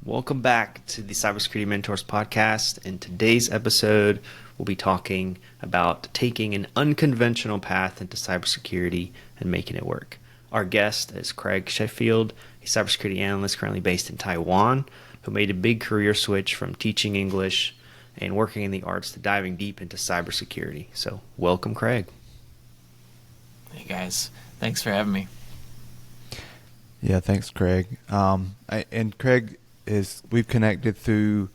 Welcome back to the Cybersecurity Mentors Podcast. In today's episode, we'll be talking about taking an unconventional path into cybersecurity and making it work. Our guest is Craig Sheffield, a cybersecurity analyst currently based in Taiwan, who made a big career switch from teaching English and working in the arts to diving deep into cybersecurity. So welcome, Craig. Hey guys, thanks for having me. Yeah, thanks, Craig. And Craig, we've connected through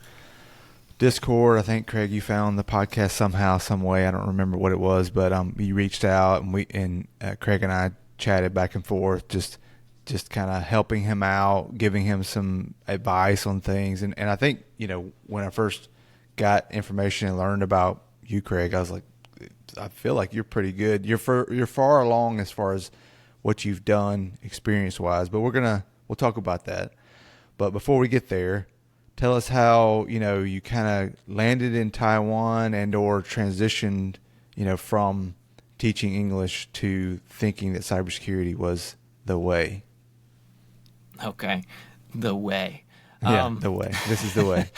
Discord. I think, Craig, you found the podcast somehow, some way. I don't remember what it was, but you reached out, and Craig and I chatted back and forth, just kind of helping him out, giving him some advice on things. And I think, when I first got information and learned about you, Craig, I was like, I feel like you're pretty good. You're far along as far as what you've done experience-wise, but we'll talk about that. But before we get there, tell us how, you kind of landed in Taiwan and or transitioned, from teaching English to thinking that cybersecurity was the way. Okay, the way. Yeah, the way. This is the way.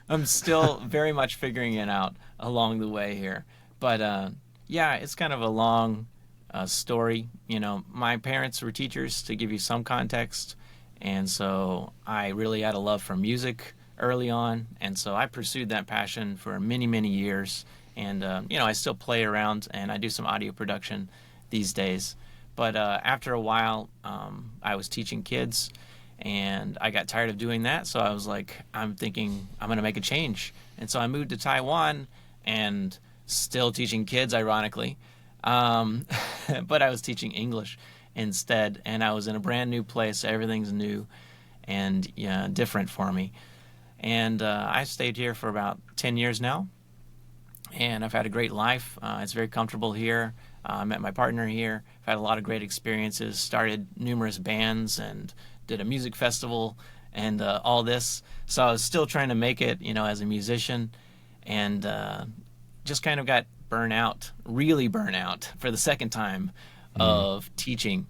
I'm still very much figuring it out along the way here. But yeah, it's kind of a long story. My parents were teachers, to give you some context. And so I really had a love for music early on. And so I pursued that passion for many, many years. And, I still play around and I do some audio production these days. But after a while, I was teaching kids and I got tired of doing that. So I was like, I'm thinking I'm going to make a change. And so I moved to Taiwan and still teaching kids, ironically. But I was teaching English instead, and I was in a brand new place. Everything's new and different for me. And I stayed here for about 10 years now, and I've had a great life. It's very comfortable here. I met my partner here. I've had a lot of great experiences, started numerous bands and did a music festival and all this. So I was still trying to make it, as a musician, and just kind of got really burnout for the second time of teaching.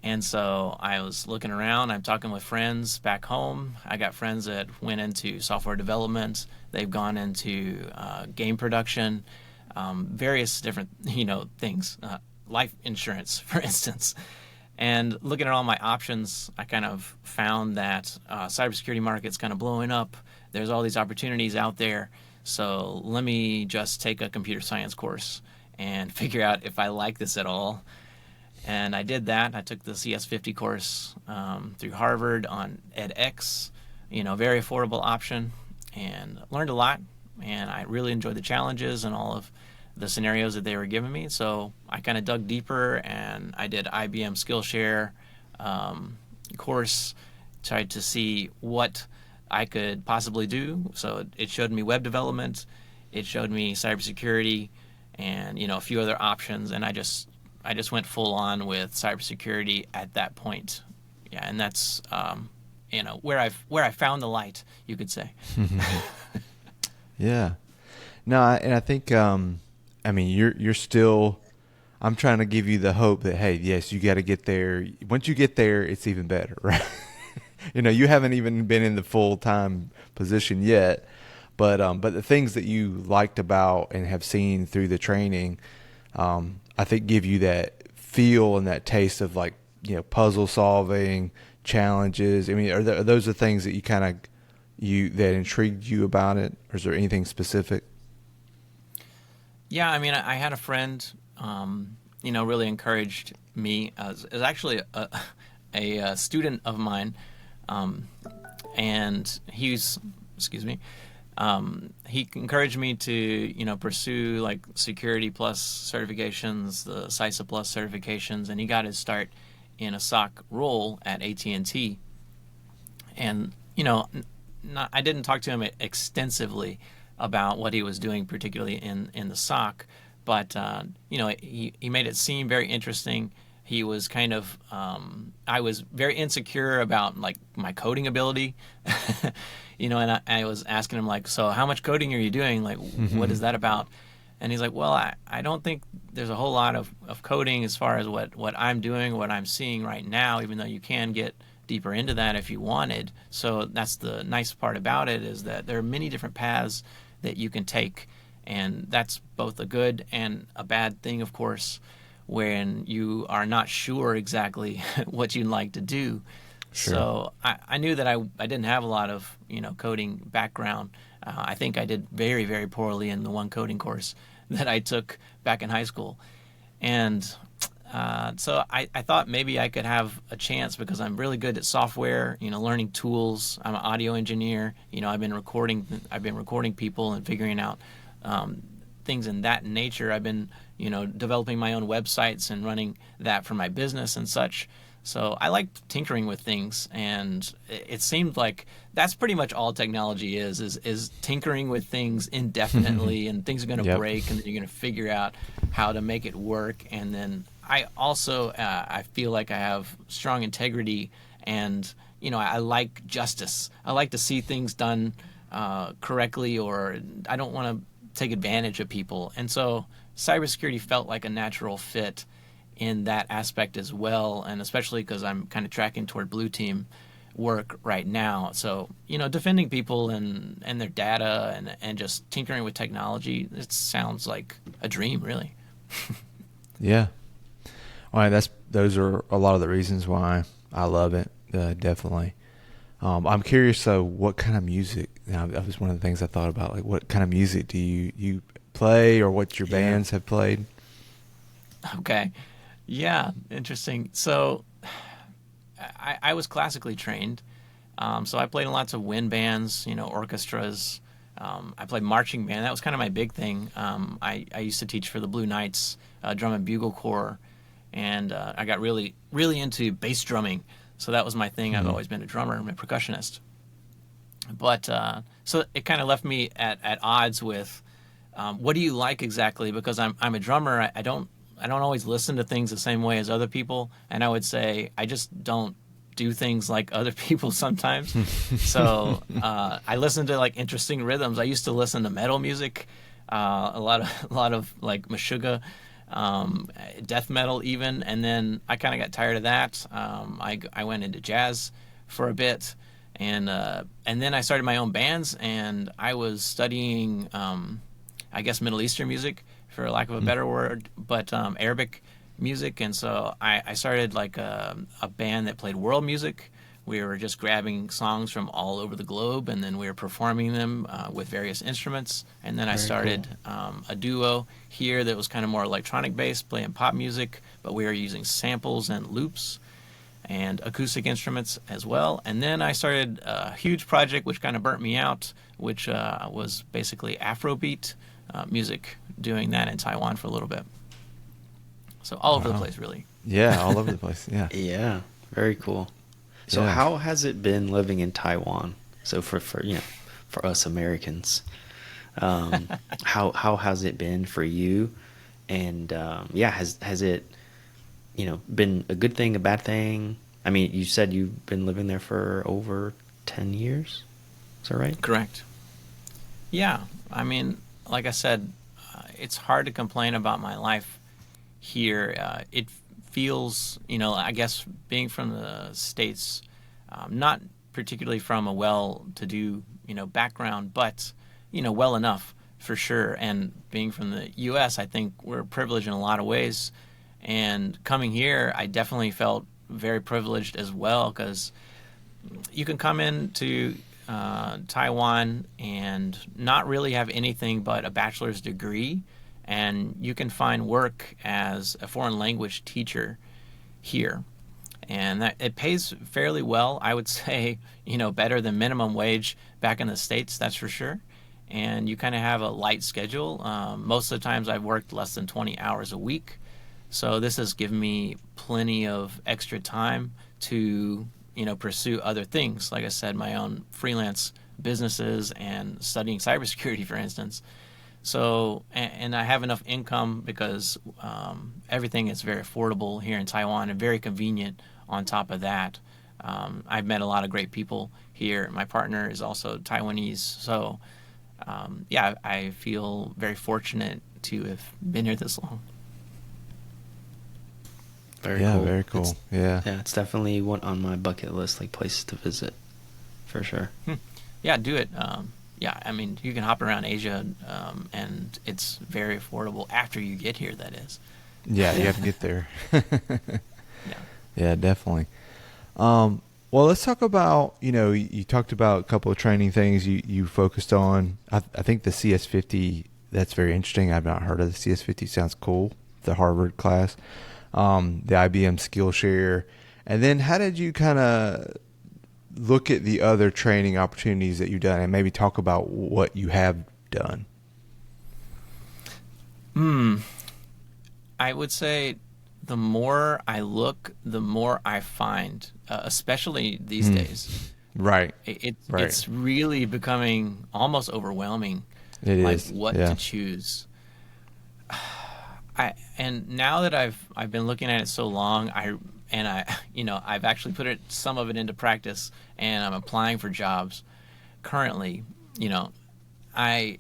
And so I was looking around, I'm talking with friends back home. I got friends that went into software development. They've gone into game production, various different, things, life insurance, for instance. And looking at all my options, I kind of found that cybersecurity market's kind of blowing up. There's all these opportunities out there. So let me just take a computer science course and figure out if I like this at all. And I did that. I took the CS50 course through Harvard on edX, very affordable option, and learned a lot. And I really enjoyed the challenges and all of the scenarios that they were giving me. So I kind of dug deeper, and I did IBM Skillshare course, tried to see what I could possibly do. So it showed me web development, it showed me cybersecurity, and a few other options. And I just went full on with cybersecurity at that point. Yeah, and that's where I found the light, you could say. Yeah. No, and I think you're still. I'm trying to give you the hope that, hey, yes, you got to get there. Once you get there, it's even better, right? You haven't even been in the full-time position yet, but the things that you liked about and have seen through the training, I think give you that feel and that taste of puzzle solving, challenges. Are those the things that that intrigued you about it, or is there anything specific? Yeah, I had a friend, really encouraged me. It was actually a student of mine. And he encouraged me to, pursue Security Plus certifications, the CISA Plus certifications, and he got his start in a SOC role at AT&T. And, I didn't talk to him extensively about what he was doing, particularly in the SOC, but, he made it seem very interesting. He was kind of, I was very insecure about my coding ability, and I was asking him so how much coding are you doing? What is that about? And he's like, well, I don't think there's a whole lot of coding as far as what I'm doing, what I'm seeing right now, even though you can get deeper into that if you wanted. So that's the nice part about it, is that there are many different paths that you can take, and that's both a good and a bad thing, of course, when you are not sure exactly what you'd like to do. Sure. So I knew that I didn't have a lot of coding background. I think I did very, very poorly in the one coding course that I took back in high school. And so I thought maybe I could have a chance because I'm really good at software, learning tools. I'm an audio engineer. I've been recording people and figuring out things in that nature. I've been, developing my own websites and running that for my business and such. So I like tinkering with things, and it seemed like that's pretty much all technology is tinkering with things indefinitely, and things are going to Yep. break, and then you're going to figure out how to make it work. And then I also I feel like I have strong integrity, and I like justice. I like to see things done correctly, or I don't want to take advantage of people. And so cybersecurity felt like a natural fit in that aspect as well, and especially because I'm kind of tracking toward blue team work right now. So, defending people and their data and just tinkering with technology, it sounds like a dream, really. Yeah. Well, those are a lot of the reasons why I love it. Definitely. I'm curious though, what kind of music? Now, that was one of the things I thought about. Like, what kind of music do you play, or what your bands have played? Okay. Yeah, interesting. So I was classically trained. So I played in lots of wind bands, orchestras. I played marching band. That was kind of my big thing. I used to teach for the Blue Knights Drum and Bugle Corps, and I got really, really into bass drumming. So that was my thing. I've always been a drummer. I'm a percussionist. But so it kind of left me at odds with what do you like exactly? Because I'm a drummer. I don't always listen to things the same way as other people, and I would say I just don't do things like other people sometimes. So I listen to like interesting rhythms. I used to listen to metal music, a lot of like Meshuggah, death metal even, and then I kind of got tired of that. I went into jazz for a bit, and then I started my own bands, and I was studying I guess Middle Eastern music, for lack of a better word, but Arabic music. And so I started like a band that played world music. We were just grabbing songs from all over the globe, and then we were performing them with various instruments. And then I started a duo here that was kind of more electronic based, playing pop music, but we were using samples and loops and acoustic instruments as well. And then I started a huge project which kind of burnt me out, which was basically Afrobeat music, doing that in Taiwan for a little bit. So all over the place, really. Yeah, all over the place. Yeah. Yeah, very cool. So Yeah. how has it been living in Taiwan? So for us Americans, how has it been for you? And has it been a good thing, a bad thing? I mean, you said you've been living there for over 10 years. Is that right? Correct. Yeah, I mean, like I said, it's hard to complain about my life here. It feels, I guess being from the States, not particularly from a well-to-do, background, but, well enough for sure. And being from the U.S., I think we're privileged in a lot of ways. And coming here, I definitely felt very privileged as well, because you can come into Taiwan and not really have anything but a bachelor's degree, and you can find work as a foreign language teacher here, and that it pays fairly well. I would say, better than minimum wage back in the States, that's for sure. And you kind of have a light schedule. Most of the times I've worked less than 20 hours a week, so this has given me plenty of extra time to pursue other things. Like I said, my own freelance businesses and studying cybersecurity, for instance. So, and I have enough income because everything is very affordable here in Taiwan and very convenient on top of that. I've met a lot of great people here. My partner is also Taiwanese. So, I feel very fortunate to have been here this long. Very Yeah, cool. very cool. Yeah, it's definitely one on my bucket list, like places to visit, for sure. Yeah, do it. Yeah, I mean, you can hop around Asia, and it's very affordable after you get here, that is. Yeah, you have to get there. Yeah. Yeah, definitely. Well, let's talk about, you talked about a couple of training things you focused on. I think the CS50, that's very interesting. I've not heard of the CS50. Sounds cool. The Harvard class, the IBM Skillshare. And then how did you kind of look at the other training opportunities that you've done and maybe talk about what you have done? I would say the more I look, the more I find, especially these days. Right. It's really becoming almost overwhelming. It like is. what Yeah. to choose. And now that I've been looking at it so long, I've actually put some of it into practice, and I'm applying for jobs currently. I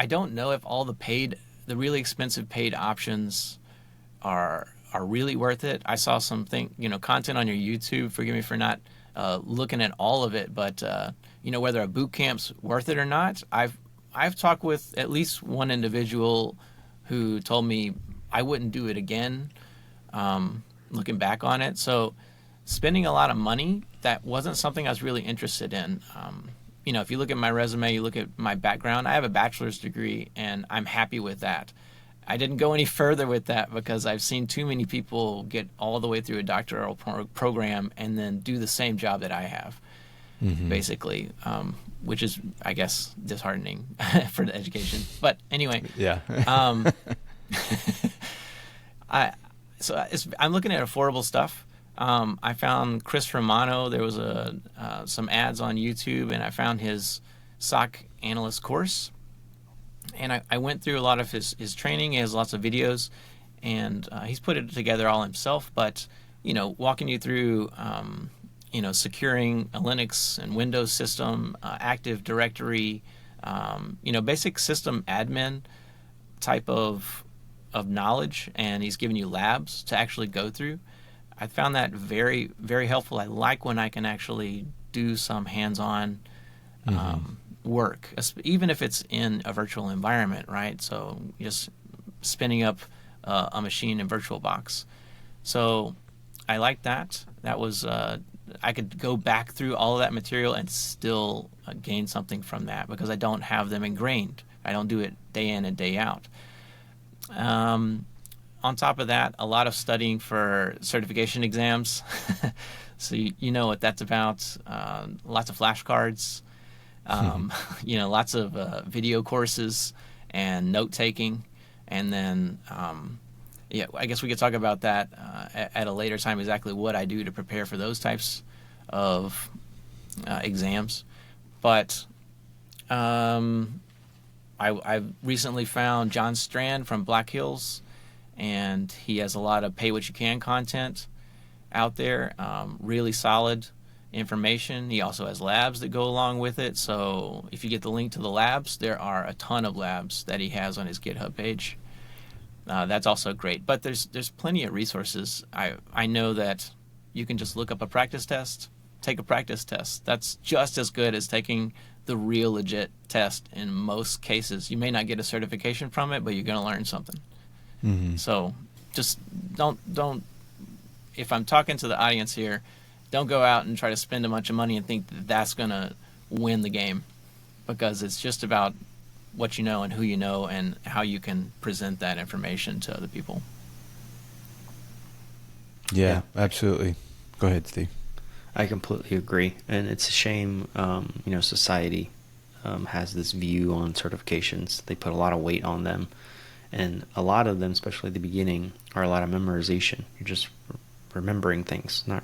don't know if all the really expensive paid options are really worth it. I saw content on your YouTube. Forgive me for not looking at all of it, but whether a boot camp's worth it or not. I've talked with at least one individual who told me I wouldn't do it again. Looking back on it, so spending a lot of money, that wasn't something I was really interested in. If you look at my resume, you look at my background, I have a bachelor's degree, and I'm happy with that. I didn't go any further with that because I've seen too many people get all the way through a doctoral program and then do the same job that I have, basically, which is, I guess, disheartening for the education. But anyway, Yeah. I'm looking at affordable stuff. I found Chris Romano. There was some ads on YouTube, and I found his SOC analyst course. And I went through a lot of his training. He has lots of videos, and he's put it together all himself. But, walking you through, securing a Linux and Windows system, Active Directory, basic system admin type of knowledge, and he's giving you labs to actually go through. I found that very, very helpful. I like when I can actually do some hands-on work, even if it's in a virtual environment, right? So just spinning up a machine in VirtualBox. So I like that. That was I could go back through all of that material and still gain something from that because I don't have them ingrained. I don't do it day in and day out. On top of that, a lot of studying for certification exams. So you know what that's about. Lots of flashcards. Lots of video courses and note taking, and then I guess we could talk about that at a later time, exactly what I do to prepare for those types of exams. But I recently found John Strand from Black Hills, and he has a lot of pay what you can content out there, really solid information. He also has labs that go along with it. So if you get the link to the labs, there are a ton of labs that he has on his GitHub page. That's also great. But there's plenty of resources. I know that you can just look up a practice test, take a practice test. That's just as good as taking the real legit test in most cases. You may not get a certification from it, but you're going to learn something. So just don't, if I'm talking to the audience here, don't go out and try to spend a bunch of money and think that that's going to win the game, because it's just about what you know and who you know and how you can present that information to other people. Yeah, absolutely. Go ahead, Steve. I completely agree. And it's a shame, society has this view on certifications. They put a lot of weight on them. And a lot of them, especially at the beginning, are a lot of memorization. You're just remembering things, not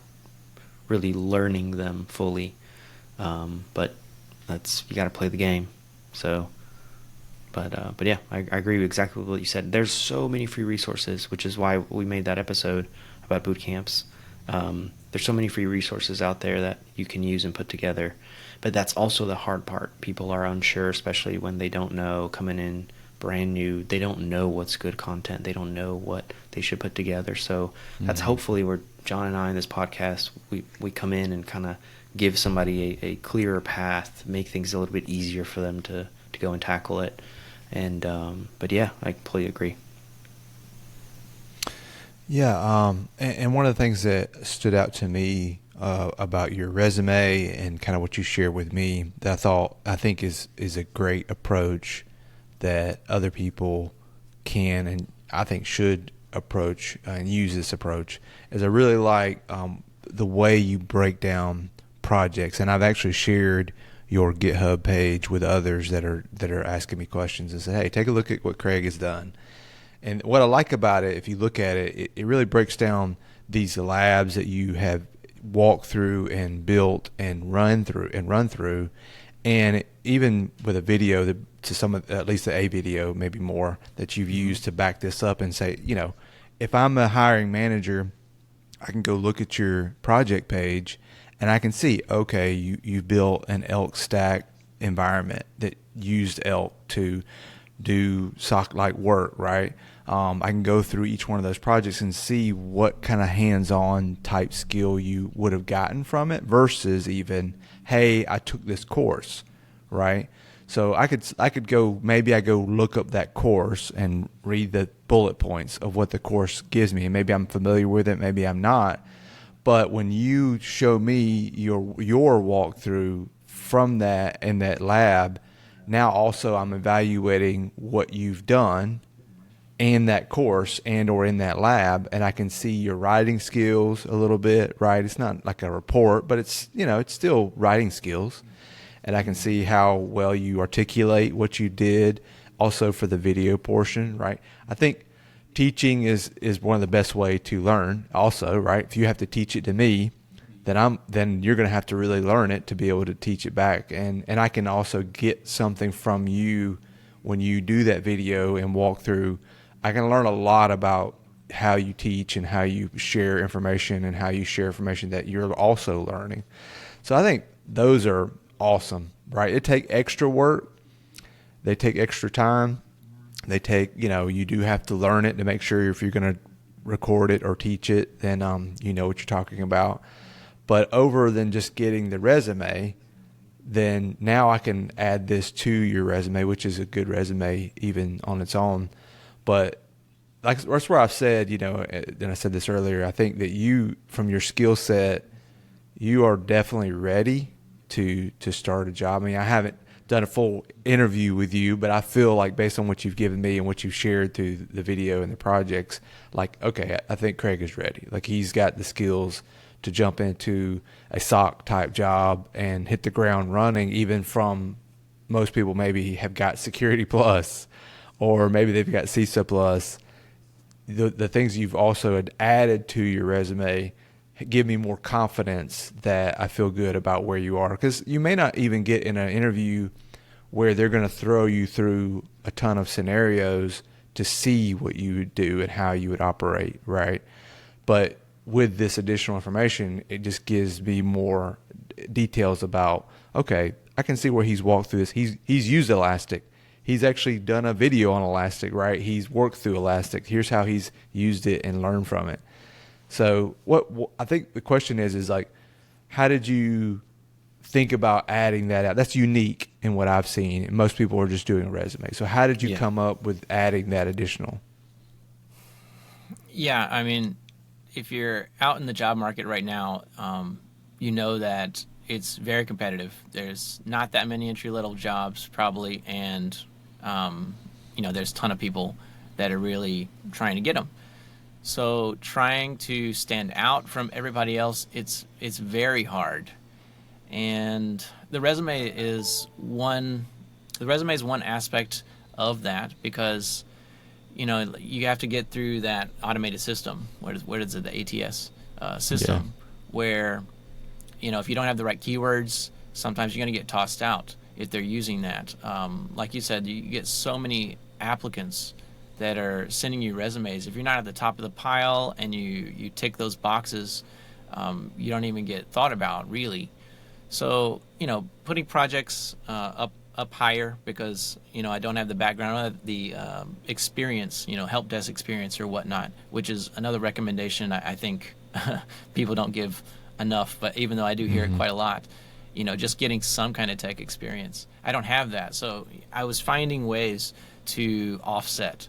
really learning them fully. But you got to play the game. So, but yeah, I agree with exactly what you said. There's so many free resources, which is why we made that episode about boot camps. There's so many free resources out there that you can use and put together. But that's also the hard part. People are unsure, especially when they don't know coming in brand new, they don't know what's good content. They don't know what they should put together. So that's hopefully where John and I in this podcast, we come in and kind of give somebody a clearer path, make things a little bit easier for them to go and tackle it. And but yeah, I completely agree. Yeah, and one of the things that stood out to me about your resume and kind of what you shared with me that I think is a great approach that other people can and I think should approach and use this approach is I really like the way you break down projects, and I've actually shared your GitHub page with others that are asking me questions and say, hey, take a look at what Craig has done. And what I like about it, if you look at it, it really breaks down these labs that you have walked through and built and run through, and even with a video to some of, at least a video, maybe more, that you've used to back this up and say, if I'm a hiring manager, I can go look at your project page and I can see, okay, you built an elk stack environment that used elk to do SOC-like work, right? I can go through each one of those projects and see what kind of hands-on type skill you would have gotten from it versus even, hey, I took this course, right? So I could go, maybe I go look up that course and read the bullet points of what the course gives me. And maybe I'm familiar with it, maybe I'm not. But when you show me your walkthrough from that in that lab, now also I'm evaluating what you've done in that course and or in that lab, and I can see your writing skills a little bit, right? It's not like a report, but it's it's still writing skills. And I can see how well you articulate what you did also for the video portion, right? I think teaching is one of the best way to learn also, right? If you have to teach it to me, then you're going to have to really learn it to be able to teach it back. And I can also get something from you when you do that video and walk through. I can learn a lot about how you teach and how you share information and how you share information that you're also learning. So I think those are awesome, right? It take extra work. They take extra time. They take, you do have to learn it to make sure if you're going to record it or teach it, then you know what you're talking about. But over than just getting the resume, then now I can add this to your resume, which is a good resume even on its own. But that's where I've said, and I said this earlier, I think that you, from your skill set, you are definitely ready to start a job. I mean, I haven't done a full interview with you, but I feel like based on what you've given me and what you've shared through the video and the projects, like, okay, I think Craig is ready. Like, he's got the skills to jump into a SOC type job and hit the ground running, even from most people maybe have got Security Plus or maybe they've got CISA Plus. The things you've also added to your resume give me more confidence that I feel good about where you are, because you may not even get in an interview where they're going to throw you through a ton of scenarios to see what you would do and how you would operate, right? But with this additional information, it just gives me more details about, okay, I can see where he's walked through this. He's used Elastic. He's actually done a video on Elastic, right? He's worked through Elastic. Here's how he's used it and learned from it. So what I think the question is like, how did you think about adding that out? That's unique in what I've seen. Most people are just doing a resume. So how did you come up with adding that additional? Yeah, I mean, if you're out in the job market right now, you know that it's very competitive. There's not that many entry-level jobs probably, and there's a ton of people that are really trying to get them. So trying to stand out from everybody else, it's very hard. And the resume is one aspect of that, because you have to get through that automated system. What is it, the ATS system, where if you don't have the right keywords, sometimes you're going to get tossed out if they're using that. Like you said, you get so many applicants that are sending you resumes. If you're not at the top of the pile and you tick those boxes, you don't even get thought about, really. So, putting projects up up higher because, I don't have the background, I don't have the experience, help desk experience or whatnot, which is another recommendation I think people don't give enough, but even though I do hear it quite a lot, just getting some kind of tech experience. I don't have that. So I was finding ways to offset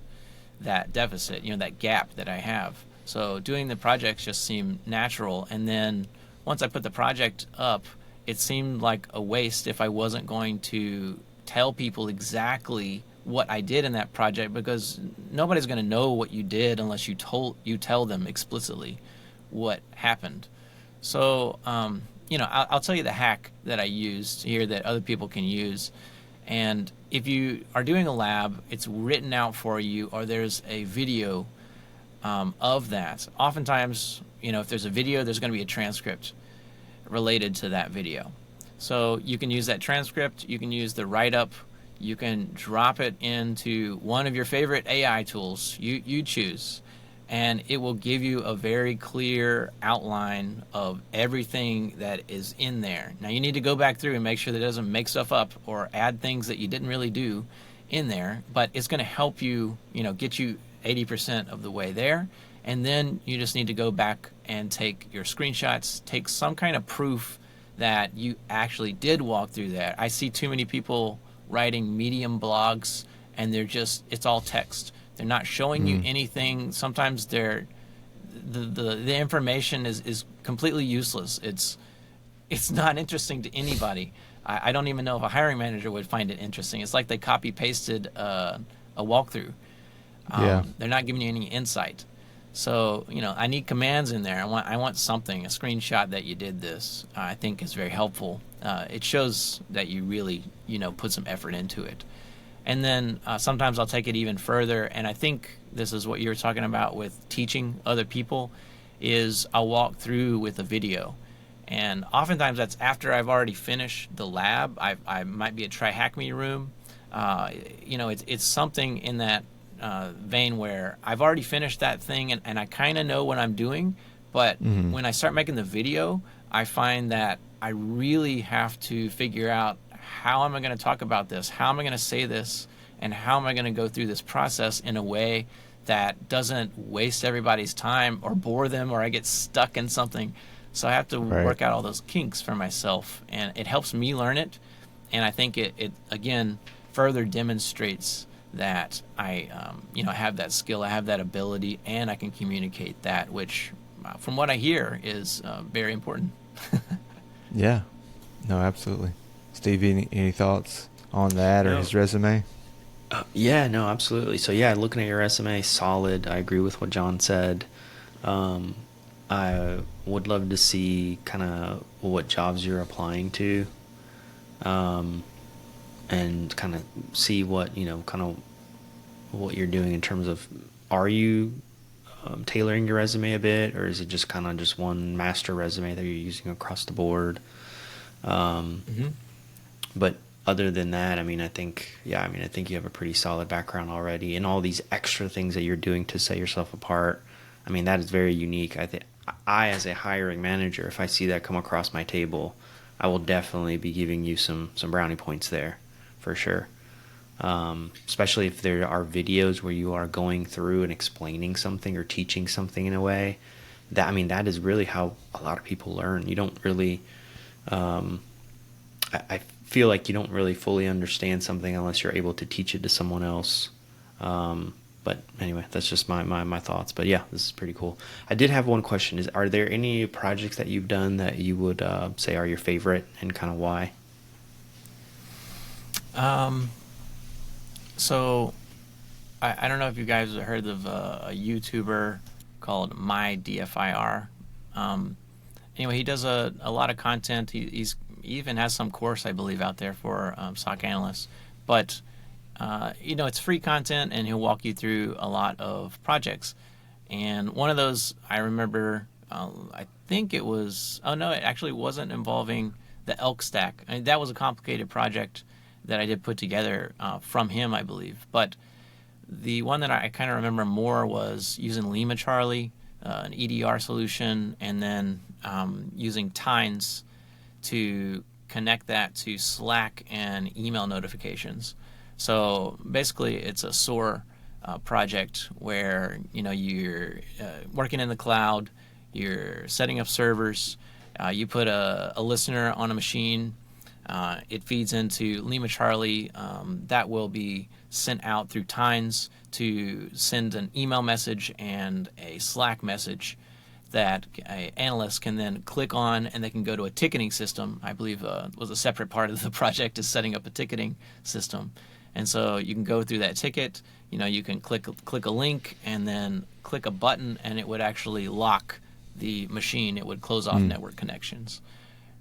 that deficit, that gap that I have. So doing the projects just seemed natural. And then once I put the project up, it seemed like a waste if I wasn't going to tell people exactly what I did in that project, because nobody's going to know what you did unless you tell them explicitly what happened. So, I'll tell you the hack that I used here that other people can use. And if you are doing a lab, it's written out for you, or there's a video of that. Oftentimes, if there's a video, there's going to be a transcript related to that video. So you can use that transcript, you can use the write-up, you can drop it into one of your favorite AI tools you choose, and it will give you a very clear outline of everything that is in there. Now you need to go back through and make sure that it doesn't make stuff up or add things that you didn't really do in there, but it's going to help you, get you 80% of the way there. And then you just need to go back and take your screenshots, take some kind of proof that you actually did walk through that. I see too many people writing Medium blogs, and it's all text. They're not showing you anything. Sometimes the information is completely useless. It's not interesting to anybody. I don't even know if a hiring manager would find it interesting. It's like they copy pasted a walkthrough. They're not giving you any insight. So, I need commands in there. I want something, a screenshot that you did this. I think is very helpful. It shows that you really, put some effort into it. And then sometimes I'll take it even further, and I think this is what you were talking about with teaching other people, is I'll walk through with a video. And oftentimes that's after I've already finished the lab. I might be at TryHackMe room. It's something in that vein where I've already finished that thing and I kind of know what I'm doing, but when I start making the video, I find that I really have to figure out how am I going to talk about this, how am I going to say this, and how am I going to go through this process in a way that doesn't waste everybody's time or bore them or I get stuck in something. So I have to work out all those kinks for myself, and it helps me learn it, and I think it again further demonstrates that I have that skill, I have that ability, and I can communicate that, which from what I hear is very important. Yeah, no, absolutely. Steve, any thoughts on that or his resume? Yeah, no, absolutely. So yeah, looking at your resume, solid. I agree with what John said. I would love to see kind of what jobs you're applying to, and kind of see what, kind of what you're doing in terms of, are you tailoring your resume a bit, or is it just kind of just one master resume that you're using across the board? But other than that, I think you have a pretty solid background already, and all these extra things that you're doing to set yourself apart. That is very unique. I, as a hiring manager, if I see that come across my table, I will definitely be giving you some brownie points there, for sure. Especially if there are videos where you are going through and explaining something or teaching something in a way that is really how a lot of people learn. You don't really, I feel like you don't really fully understand something unless you're able to teach it to someone else. But anyway, that's just my thoughts. But yeah, this is pretty cool. I did have one question. Are there any projects that you've done that you would say are your favorite, and kind of why? So I don't know if you guys have heard of a YouTuber called MyDFIR. Anyway, he does a lot of content. He even has some course, I believe, out there for SOC analysts. But it's free content, and he'll walk you through a lot of projects. And one of those, I remember, I think it was, it actually wasn't involving the elk stack. That was a complicated project that I did put together from him, I believe. But the one that I kind of remember more was using Lima Charlie, an EDR solution, and then using Tines to connect that to Slack and email notifications. So basically, it's a SOAR project where you're working in the cloud, you're setting up servers, you put a listener on a machine, it feeds into Lima Charlie, that will be sent out through Tines to send an email message and a Slack message that an analyst can then click on, and they can go to a ticketing system. I believe was a separate part of the project, is setting up a ticketing system. And so you can go through that ticket, you can click a link and then click a button, and it would actually lock the machine. It would close off network connections.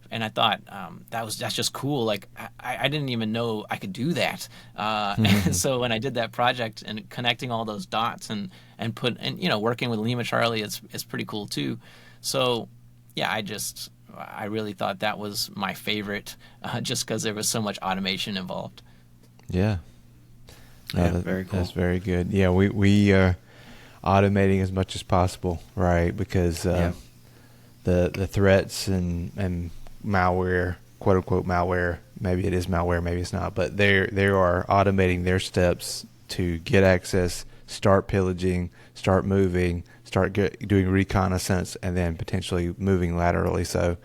And I thought that's just cool. Like I didn't even know I could do that. And so when I did that project and connecting all those dots and working with Lima Charlie, it's pretty cool too. So yeah, I really thought that was my favorite, just because there was so much automation involved. Yeah. Very cool. That's very good. Yeah, we are automating as much as possible, right? Because the threats and malware, quote unquote malware, maybe it is malware, maybe it's not, but they are automating their steps to get access, start pillaging, start moving, doing reconnaissance, and then potentially moving laterally. So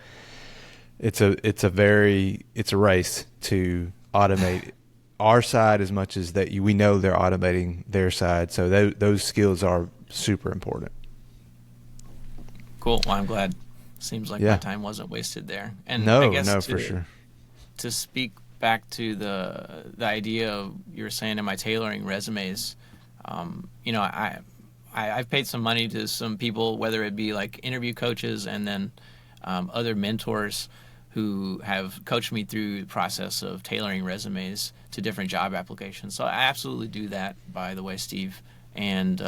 it's a race to automate our side as much as that we know they're automating their side. So those skills are super important. Cool. Well, I'm glad. Seems like my time wasn't wasted there. And no, I guess for sure. To speak back to the idea of, you were saying in my tailoring resumes, I've paid some money to some people, whether it be like interview coaches and then other mentors who have coached me through the process of tailoring resumes to different job applications. So I absolutely do that, by the way, Steve. And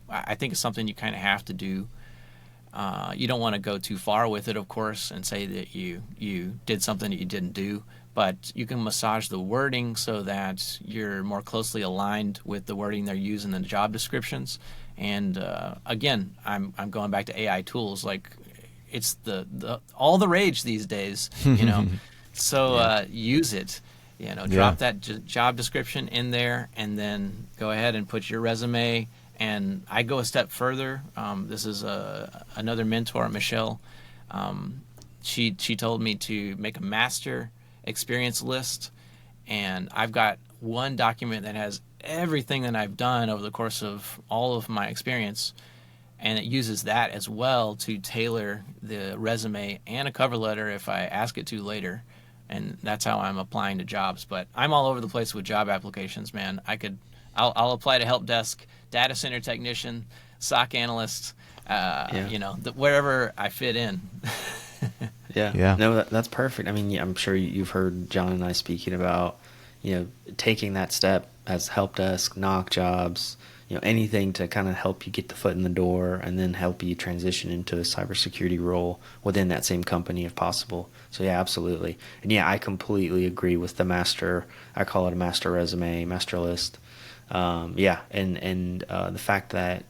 I think it's something you kind of have to do. You don't want to go too far with it, of course, and say that you did something that you didn't do, but you can massage the wording so that you're more closely aligned with the wording they're using in the job descriptions. And again, I'm going back to AI tools. Like, it's the all the rage these days, So use it. Drop that job description in there, and then go ahead and put your resume. And I go a step further. This is another mentor, Michelle. She told me to make a master experience list, and I've got one document that has everything that I've done over the course of all of my experience, and it uses that as well to tailor the resume and a cover letter if I ask it to later. And that's how I'm applying to jobs. But I'm all over the place with job applications, man. I'll apply to help desk, data center technician, SOC analyst, wherever I fit in. Yeah. No, that's perfect. I mean, I'm sure you've heard John and I speaking about, taking that step as help desk, knock jobs, anything to kind of help you get the foot in the door and then help you transition into a cybersecurity role within that same company if possible. So yeah, absolutely. And yeah, I completely agree with the master. I call it a master resume, master list. And the fact that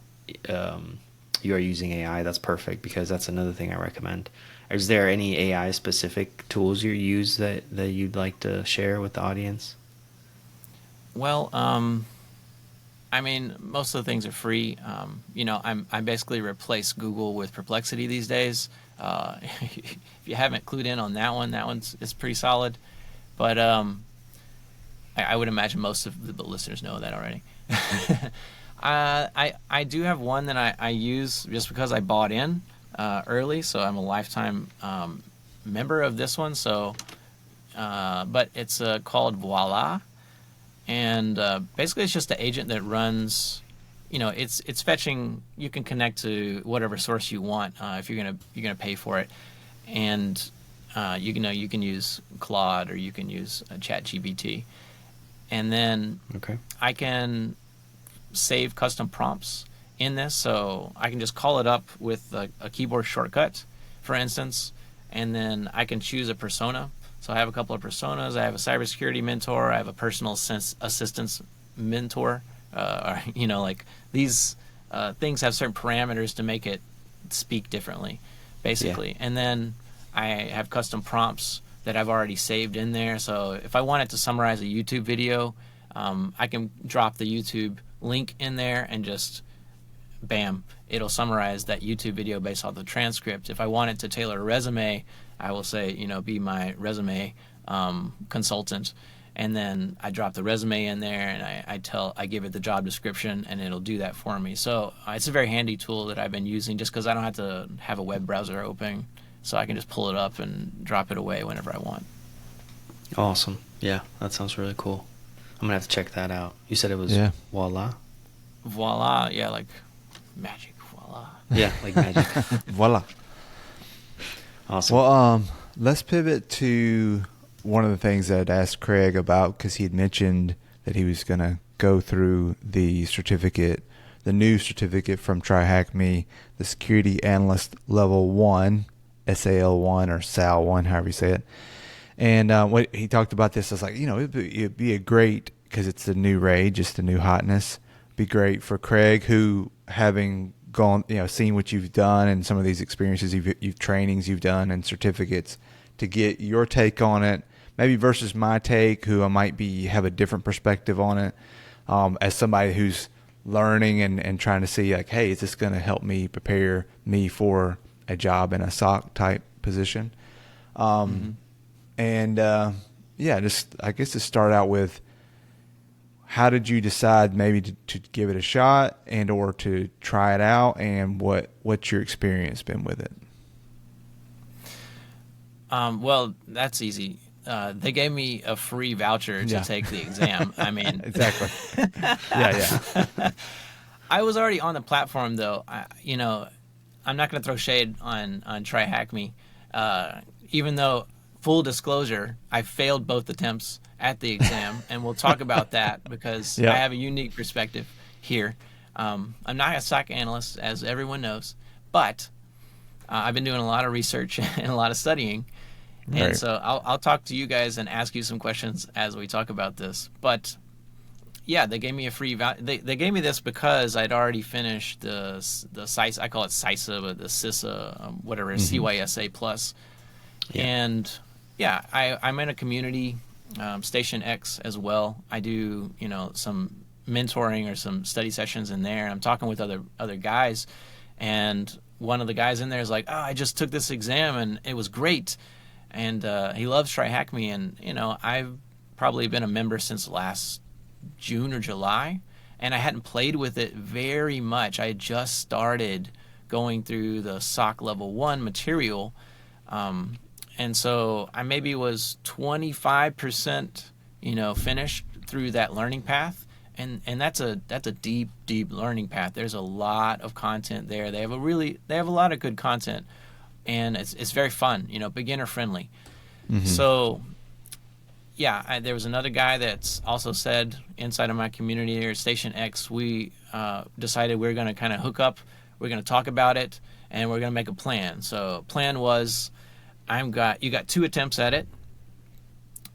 you are using AI, that's perfect, because that's another thing I recommend. Is there any AI specific tools you use that you'd like to share with the audience? Well, I mean, most of the things are free. I basically replace Google with Perplexity these days. If you haven't clued in on that one's pretty solid. But I would imagine most of the listeners know that already. I do have one that I use just because I bought in early, so I'm a lifetime member of this one. So, but it's called Voila, and basically it's just an agent that runs. It's fetching. You can connect to whatever source you want if you're gonna pay for it, and you can use Claude or you can use ChatGPT. And then I can save custom prompts in this, so I can just call it up with a keyboard shortcut, for instance, and then I can choose a persona. So I have a couple of personas. I have a cybersecurity mentor. I have a personal assistance mentor. Like these things have certain parameters to make it speak differently, basically. Yeah. And then I have custom prompts that I've already saved in there. So if I wanted to summarize a YouTube video, I can drop the YouTube link in there and just bam, it'll summarize that YouTube video based off the transcript. If I wanted to tailor a resume, I will say, be my resume consultant, and then I drop the resume in there, and I give it the job description, and it'll do that for me. So it's a very handy tool that I've been using, just because I don't have to have a web browser open, so I can just pull it up and drop it away whenever I want. Awesome. Yeah, that sounds really cool. I'm gonna have to check that out. You said it was Voila? Voila, yeah, like magic. Voila. Yeah, like magic. Voila. Awesome. Well, let's pivot to one of the things that I'd asked Craig about, because he had mentioned that he was going to go through the certificate, the new certificate from TryHackMe, the Security Analyst Level 1, SAL1 or SAL1, however you say it. And when he talked about this, I was like, it'd be a great, because it's the new rage, just the new hotness, be great for Craig, who, having gone, seen what you've done and some of these experiences, you've trainings you've done and certificates, to get your take on it, maybe versus my take, who I might have a different perspective on it, as somebody who's learning and trying to see, like, hey, is this going to help me prepare me for a job in a SOC type position? And just I guess to start out with, how did you decide maybe to give it a shot and or to try it out, and what's your experience been with it? Well, that's easy. They gave me a free voucher to take the exam. I mean, exactly. Yeah. I was already on the platform, though. I'm not going to throw shade on TryHackMe, even though, full disclosure, I failed both attempts at the exam, and we'll talk about that because I have a unique perspective here. I'm not a SOC analyst, as everyone knows, but I've been doing a lot of research and a lot of studying, and so I'll talk to you guys and ask you some questions as we talk about this. But yeah, they gave me a free they gave me this because I'd already finished the CISA, I call it CISA, but the CISA, whatever, CYSA plus, and yeah, I'm in a community. Station X as well. I do, some mentoring or some study sessions in there. I'm talking with other guys, and one of the guys in there is like, "Oh, I just took this exam and it was great," and he loves TryHackMe, and I've probably been a member since last June or July, and I hadn't played with it very much. I had just started going through the SOC Level 1 material. And so I maybe was 25%, finished through that learning path, and that's a deep learning path. There's a lot of content there. They have a lot of good content, and it's very fun, beginner friendly. So yeah, there was another guy that's also said inside of my community or Station X, we decided we're going to kind of hook up, we're going to talk about it, and we're going to make a plan. So plan was, you got 2 attempts at it,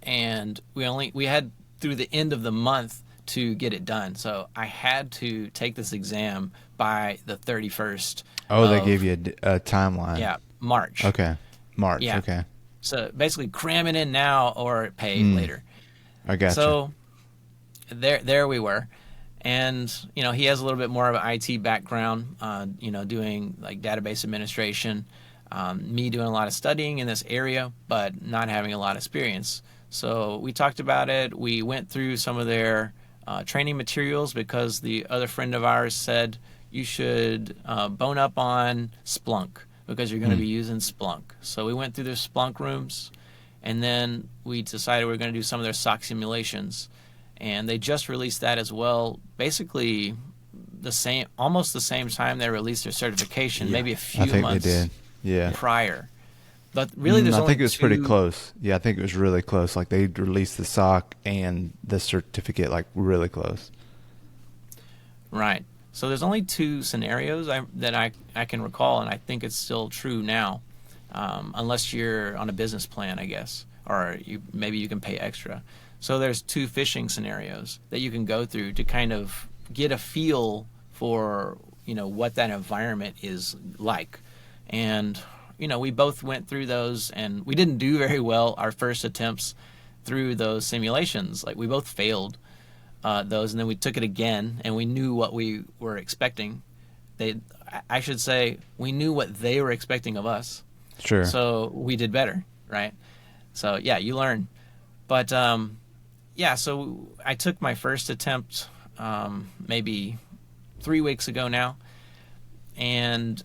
and we had through the end of the month to get it done. So I had to take this exam by the 31st. Oh, they gave you a timeline. Yeah, March. Okay, March. Yeah. Okay. So basically, cram it in now or pay later. I got you. So there we were, and he has a little bit more of an IT background. Doing like database administration. Me doing a lot of studying in this area, but not having a lot of experience. So we talked about it. We went through some of their training materials because the other friend of ours said you should bone up on Splunk because you're going to be using Splunk. So we went through their Splunk rooms, and then we decided we were going to do some of their SOC simulations. And they just released that as well, basically almost the same time they released their certification, maybe a few months. They did. Prior. But really there's only I think it was pretty close. Yeah, I think it was really close. Like they released the SOC and the certificate like really close. Right. So there's only 2 scenarios that I can recall, and I think it's still true now, unless you're on a business plan, I guess, or maybe you can pay extra. So there's 2 phishing scenarios that you can go through to kind of get a feel for what that environment is like. And we both went through those, and we didn't do very well our first attempts through those simulations. Like, we both failed those, and then we took it again, and we knew what we were expecting. I should say, we knew what they were expecting of us. Sure. So we did better, right? So yeah, you learn. But so I took my first attempt maybe 3 weeks ago now, and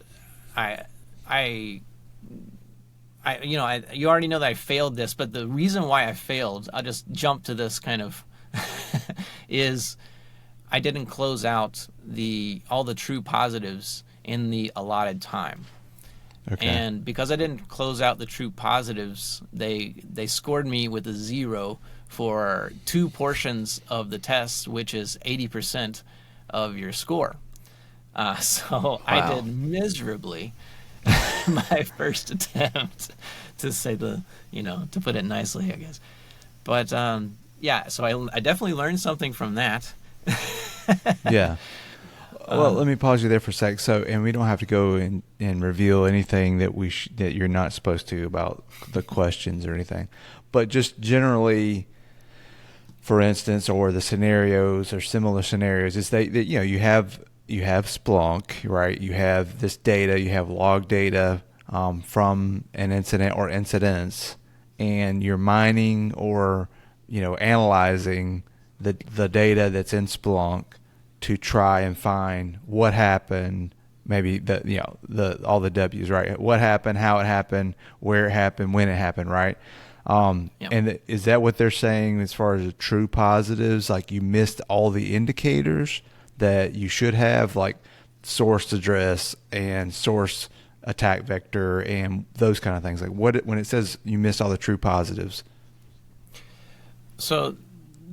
you already know that I failed this, but the reason why I failed, I'll just jump to this kind of, is I didn't close out all the true positives in the allotted time. Okay. And because I didn't close out the true positives, they scored me with a 0 for 2 portions of the test, which is 80% of your score. So wow. I did miserably my first attempt, to say to put it nicely, I guess. But so I definitely learned something from that. Yeah. Well, let me pause you there for a sec. So, and we don't have to go and reveal anything that that you're not supposed to about the questions or anything, but just generally, for instance, or the scenarios or similar scenarios, is that you have Splunk, right? You have this data, you have log data from an incident or incidents, and you're mining or analyzing the data that's in Splunk to try and find what happened, maybe all the W's, right? What happened, how it happened, where it happened, when it happened, right? Yep. And is that what they're saying as far as the true positives? Like, you missed all the indicators that you should have, like source address and source attack vector and those kind of things. Like, when it says you missed all the true positives? So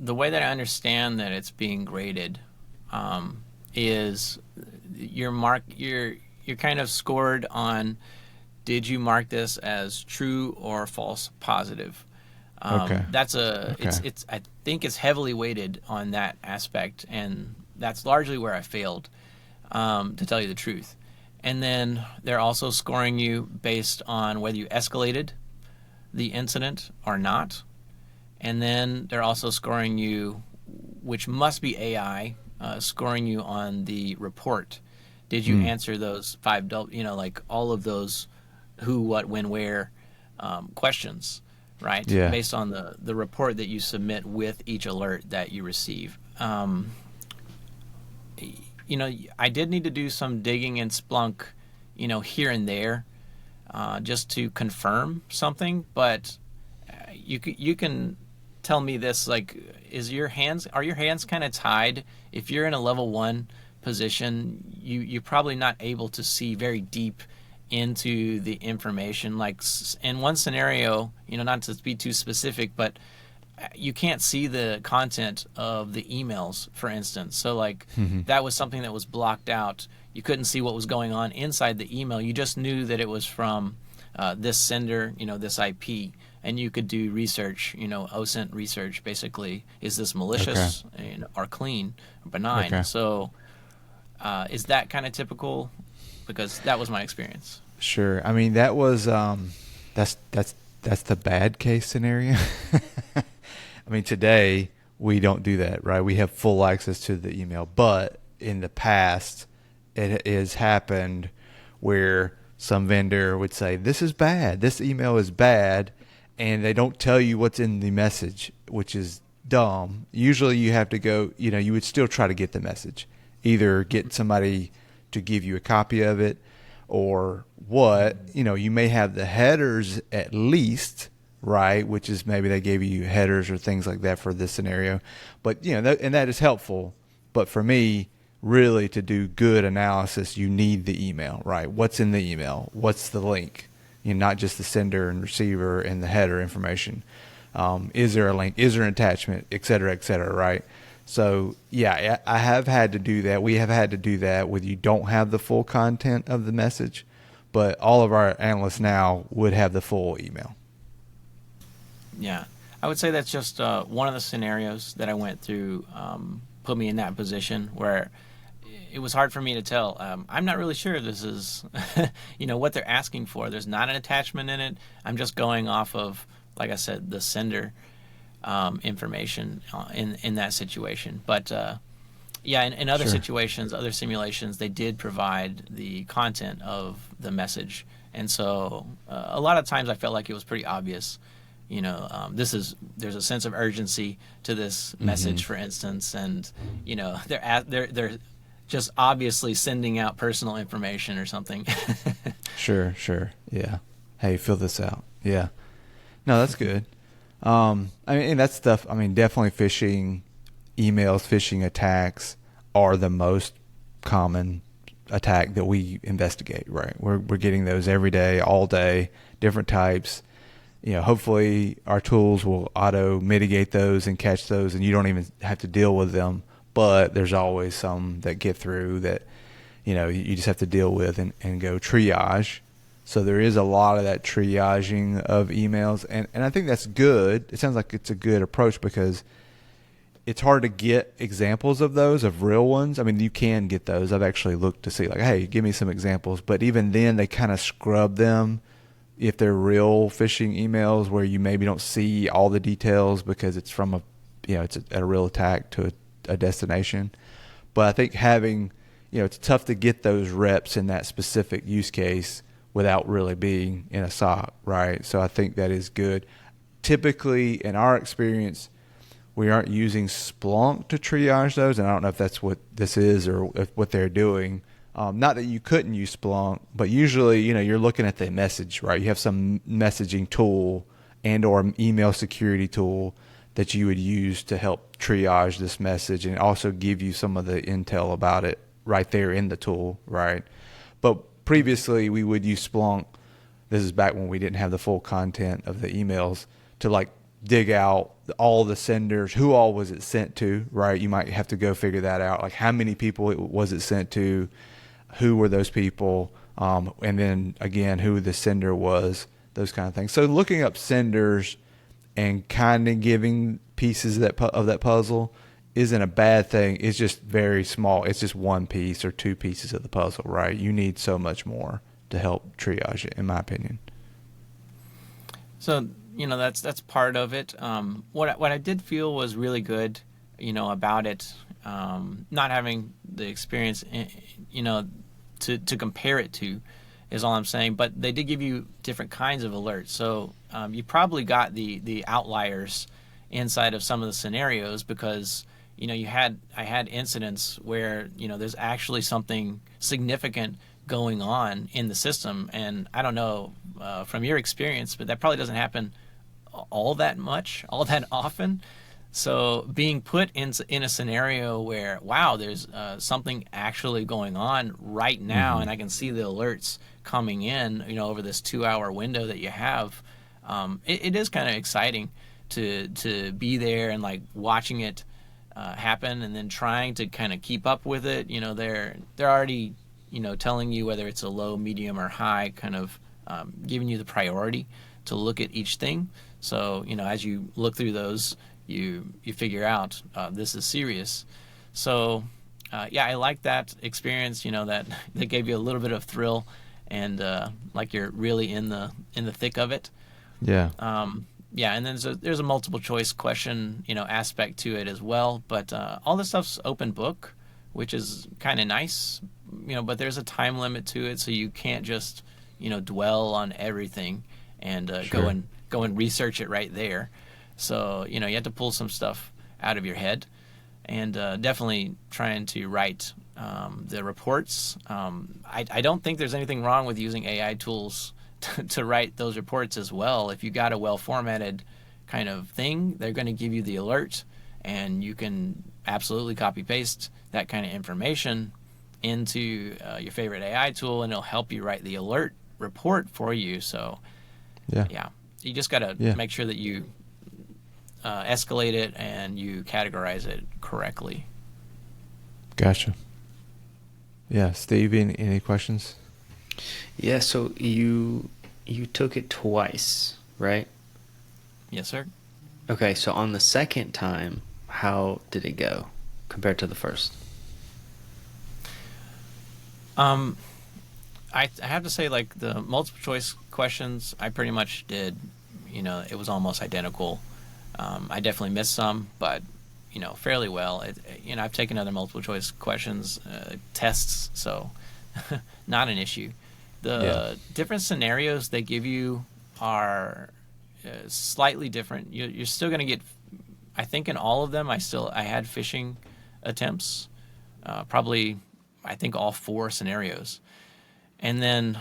the way that I understand that it's being graded is you're kind of scored on, did you mark this as true or false positive? Okay. It's I think it's heavily weighted on that aspect, and that's largely where I failed, to tell you the truth. And then they're also scoring you based on whether you escalated the incident or not. And then they're also scoring you, which must be AI, scoring you on the report. Did you answer those 5, like all of those who, what, when, where questions, right? Yeah. Based on the report that you submit with each alert that you receive. I did need to do some digging in Splunk, here and there, just to confirm something. But you can tell me this, like, are your hands kind of tied? If you're in a level 1 position, you're probably not able to see very deep into the information. Like, in one scenario, not to be too specific, but you can't see the content of the emails, for instance. So like that was something that was blocked out. You couldn't see what was going on inside the email. You just knew that it was from this sender, this IP, and you could do research, OSINT research, basically. Is this malicious or clean or benign? Okay. So is that kind of typical? Because that was my experience. Sure. I mean, that was that's the bad case scenario. I mean, today we don't do that, right? We have full access to the email, but in the past it has happened where some vendor would say, this is bad, this email is bad, and they don't tell you what's in the message, which is dumb. Usually you have to go, you would still try to get the message, either get somebody to give you a copy of it, or you may have the headers at least, right, which is maybe they gave you headers or things like that for this scenario. But and that is helpful, but for me, really, to do good analysis, you need the email, right? What's in the email? What's the link? Not just the sender and receiver and the header information. Is there a link? Is there an attachment? Et cetera, right? So, yeah, I have had to do that. We have had to do that when you don't have the full content of the message, but all of our analysts now would have the full email. Yeah, I would say that's just one of the scenarios that I went through, put me in that position where it was hard for me to tell. I'm not really sure if this is, what they're asking for. There's not an attachment in it. I'm just going off of, like I said, the sender information in that situation. But in other situations, other simulations, they did provide the content of the message, and so a lot of times I felt like it was pretty obvious. There's a sense of urgency to this message, for instance, and they're just obviously sending out personal information or something. Sure. Yeah. Hey, fill this out. Yeah. No, that's good. And that stuff, definitely phishing emails, phishing attacks are the most common attack that we investigate, right? We're getting those every day, all day, different types. Hopefully our tools will auto mitigate those and catch those, and you don't even have to deal with them. But there's always some that get through that, you just have to deal with and go triage. So there is a lot of that triaging of emails, and I think that's good. It sounds like it's a good approach because it's hard to get examples of those, of real ones. You can get those. I've actually looked to see, like, hey, give me some examples. But even then, they kind of scrub them if they're real phishing emails where you maybe don't see all the details because it's from it's a real attack to a destination. But I think having, it's tough to get those reps in that specific use case without really being in a SOC, right? So I think that is good. Typically, in our experience, we aren't using Splunk to triage those, and I don't know if that's what this is or what they're doing. Not that you couldn't use Splunk, but usually, you're looking at the message, right? You have some messaging tool and or email security tool that you would use to help triage this message and also give you some of the intel about it right there in the tool, right? But previously, we would use Splunk. This is back when we didn't have the full content of the emails to dig out all the senders, who all was it sent to, right? You might have to go figure that out. Like how many people was it sent to, who were those people, and then again, who the sender was, those kind of things. So looking up senders and kind of giving pieces of that puzzle isn't a bad thing. It's just very small. It's just one piece or two pieces of the puzzle, right? You need so much more to help triage it, in my opinion. So, that's part of it. What I did feel was really good, about it, not having the experience, to compare it to, is all I'm saying. But they did give you different kinds of alerts. So you probably got the outliers inside of some of the scenarios because I had incidents where there's actually something significant going on in the system, and I don't know from your experience, but that probably doesn't happen all that often. So being put in a scenario where, wow, there's something actually going on right now, and I can see the alerts coming in, over this 2-hour window that you have, it is kind of exciting to be there and watching it happen, and then trying to kind of keep up with it. They're already telling you whether it's a low, medium, or high, kind of giving you the priority to look at each thing. So as you look through those, you figure out this is serious. So I like that experience. That gave you a little bit of thrill, and like you're really in the thick of it. Yeah. And then there's a multiple choice question, aspect to it as well. But all this stuff's open book, which is kind of nice, but there's a time limit to it, so you can't just, dwell on everything and Sure. go and research it right there. So, you have to pull some stuff out of your head, and definitely trying to write the reports. I don't think there's anything wrong with using AI tools to write those reports as well. If you got a well-formatted kind of thing, they're going to give you the alert, and you can absolutely copy-paste that kind of information into your favorite AI tool, and it'll help you write the alert report for you. So, you just got to make sure that you escalate it and you categorize it correctly. Gotcha. Yeah, Steve, any questions? Yeah, so you took it twice, right? Yes, sir. Okay, so on the second time, how did it go compared to the first? I have to say, like, the multiple choice questions, I pretty much did, it was almost identical. I definitely missed some, but, fairly well. I've taken other multiple choice questions, tests, so not an issue. The different scenarios they give you are slightly different. You're still going to get, I think in all of them, I had phishing attempts, probably, I think all 4 scenarios. And then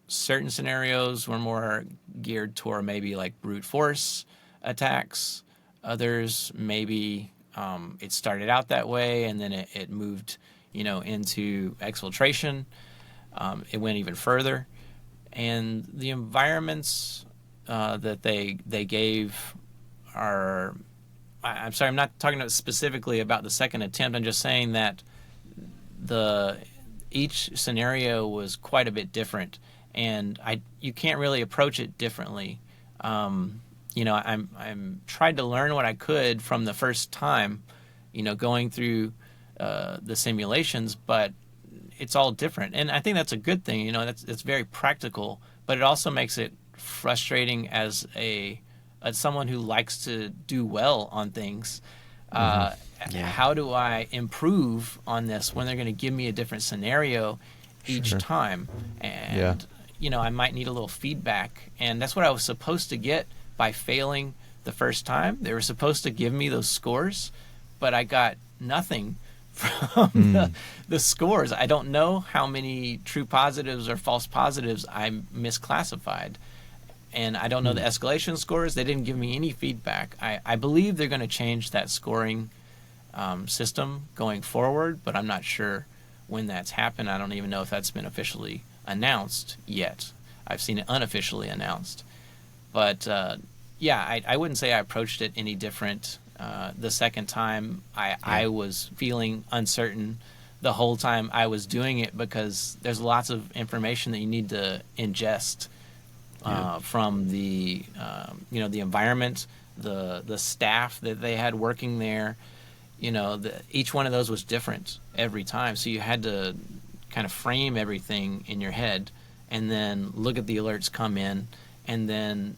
certain scenarios were more geared toward maybe like brute force attacks. Others maybe it started out that way and then it moved, into exfiltration. It went even further. And the environments that they gave are, I'm sorry, I'm not talking specifically about the second attempt. I'm just saying that each scenario was quite a bit different, and you can't really approach it differently. I'm tried to learn what I could from the first time, going through the simulations, but it's all different, and I think that's a good thing. It's very practical, but it also makes it frustrating as someone who likes to do well on things. How do I improve on this when they're going to give me a different scenario each time? And, I might need a little feedback. And that's what I was supposed to get by failing the first time. They were supposed to give me those scores, but I got nothing from the scores. I don't know how many true positives or false positives I misclassified. And I don't know the escalation scores. They didn't give me any feedback. I believe they're going to change that scoring system going forward, but I'm not sure when that's happened. I don't even know if that's been officially announced yet. I've seen it unofficially announced. But, I wouldn't say I approached it any different. The second time, I was feeling uncertain the whole time I was doing it because there's lots of information that you need to ingest from the the environment, the staff that they had working there. Each one of those was different every time, so you had to kind of frame everything in your head and then look at the alerts come in and then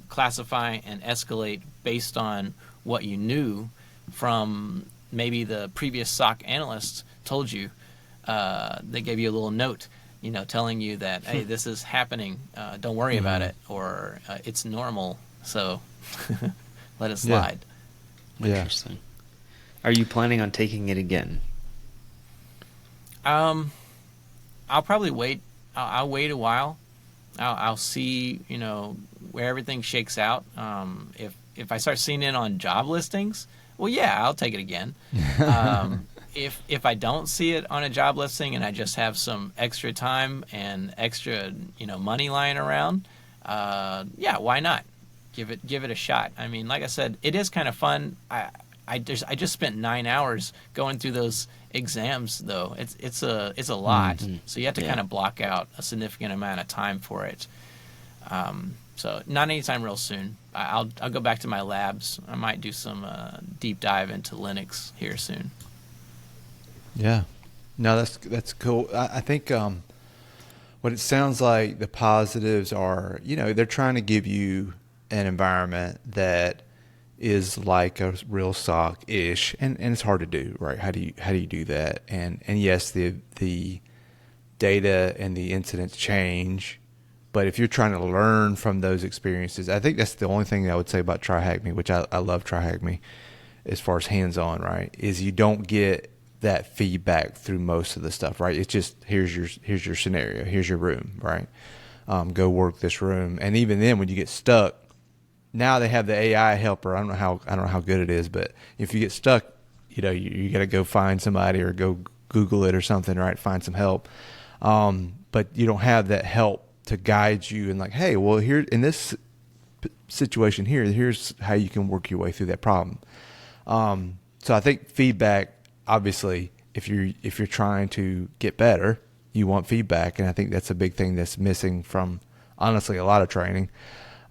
classify and escalate based on what you knew from maybe the previous SOC analyst told you. They gave you a little note telling you that, hey, this is happening, don't worry about it, or it's normal, so let it slide. Interesting. Are you planning on taking it again? I'll probably wait. I'll wait a while. I'll see, where everything shakes out. If I start seeing it on job listings, well, yeah, I'll take it again. If I don't see it on a job listing and I just have some extra time and extra, money lying around, why not? Give it a shot. I mean, like I said, it is kind of fun. I just spent 9 hours going through those exams, though. It's a lot, so you have to kind of block out a significant amount of time for it. So not anytime real soon. I'll go back to my labs. I might do some deep dive into Linux here soon. Yeah, no, that's cool. I think what it sounds like the positives are, they're trying to give you an environment that is like a real SOC-ish, and it's hard to do, right? How do you do that? And yes, the data and the incidents change, but if you're trying to learn from those experiences, I think that's the only thing I would say about TryHackMe, which I love TryHackMe as far as hands-on, right? Is you don't get that feedback through most of the stuff, right? It's just here's your scenario, here's your room, right? Go work this room, and even then, when you get stuck, now they have the AI helper. I don't know how good it is, but if you get stuck, you got to go find somebody or go Google it or something, right? Find some help, but you don't have that help to guide you and like, hey, well, here in this situation here's how you can work your way through that problem. So I think feedback. Obviously, if you're trying to get better, you want feedback, and I think that's a big thing that's missing from, honestly, a lot of training.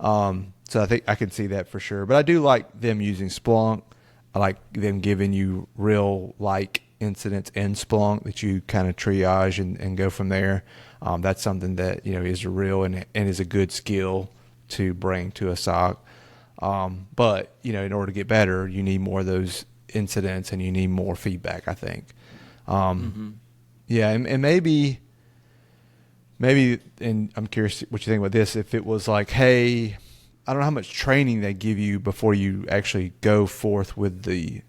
So I think I can see that for sure. But I do like them using Splunk. I like them giving you real incidents in Splunk that you kind of triage and go from there. That's something that, is real and is a good skill to bring to a SOC. But, in order to get better, you need more of those incidents and you need more feedback, I think. Yeah, and maybe, and I'm curious what you think about this, if it was like, hey, I don't know how much training they give you before you actually go forth with the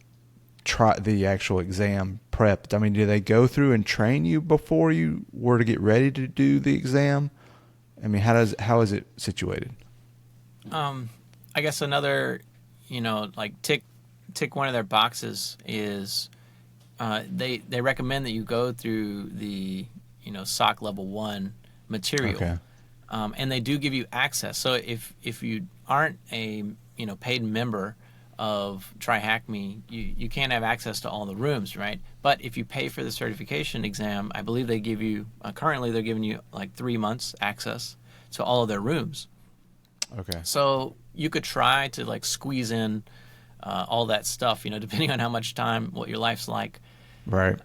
actual exam prep. I mean, do they go through and train you before you were to get ready to do the exam? I mean, how is it situated? I guess another, like tick one of their boxes is they recommend that you go through the SOC level 1 material. Okay. And they do give you access. So if you aren't a paid member of TryHackMe, you can't have access to all the rooms, right? But if you pay for the certification exam, I believe they give you currently they're giving you like 3 months access to all of their rooms. Okay. So you could try to like squeeze in all that stuff, depending on how much time, what your life's like. Right.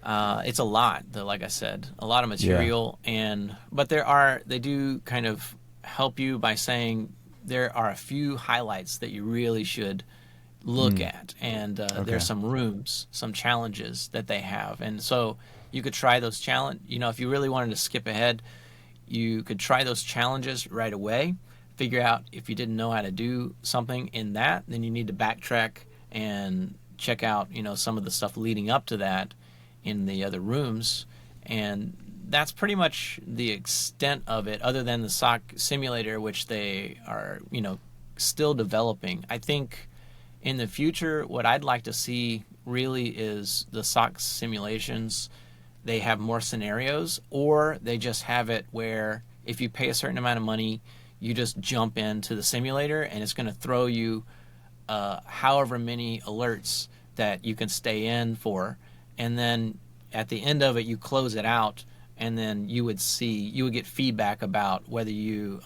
It's a lot, though, like I said, a lot of material. Yeah. But they do kind of help you by saying there are a few highlights that you really should look at. And there's some rooms, some challenges that they have. And so you could try those if you really wanted to skip ahead, you could try those challenges right away. Figure out if you didn't know how to do something in that, then you need to backtrack and check out, some of the stuff leading up to that in the other rooms. And that's pretty much the extent of it, other than the SOC simulator, which they are, still developing. I think in the future, what I'd like to see really is the SOC simulations. They have more scenarios, or they just have it where if you pay a certain amount of money, you just jump into the simulator and it's going to throw you however many alerts that you can stay in for. And then at the end of it, you close it out, and then you would get feedback about whether you,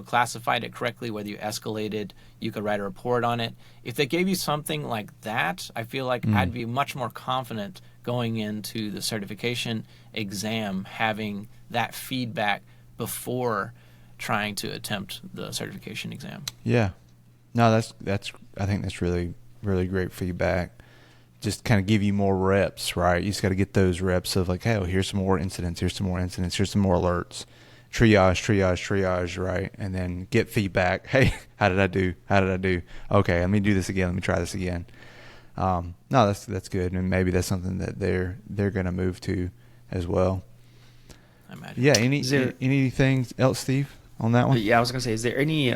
classified it correctly, whether you escalated. You could write a report on it. If they gave you something like that, I feel like I'd be much more confident going into the certification exam, having that feedback before trying to attempt the certification exam. Yeah. No, that's I think that's really, really great feedback. Just kind of give you more reps, right? You just got to get those reps of like, hey, here's some more incidents, here's some more alerts, triage, right? And then get feedback. Hey, how did I do? Okay, let me do this again. Let me try this again. No, that's good, and maybe that's something that they're going to move to as well. I imagine. Yeah. Anything else, Steve, on that one? Yeah, I was going to say, is there any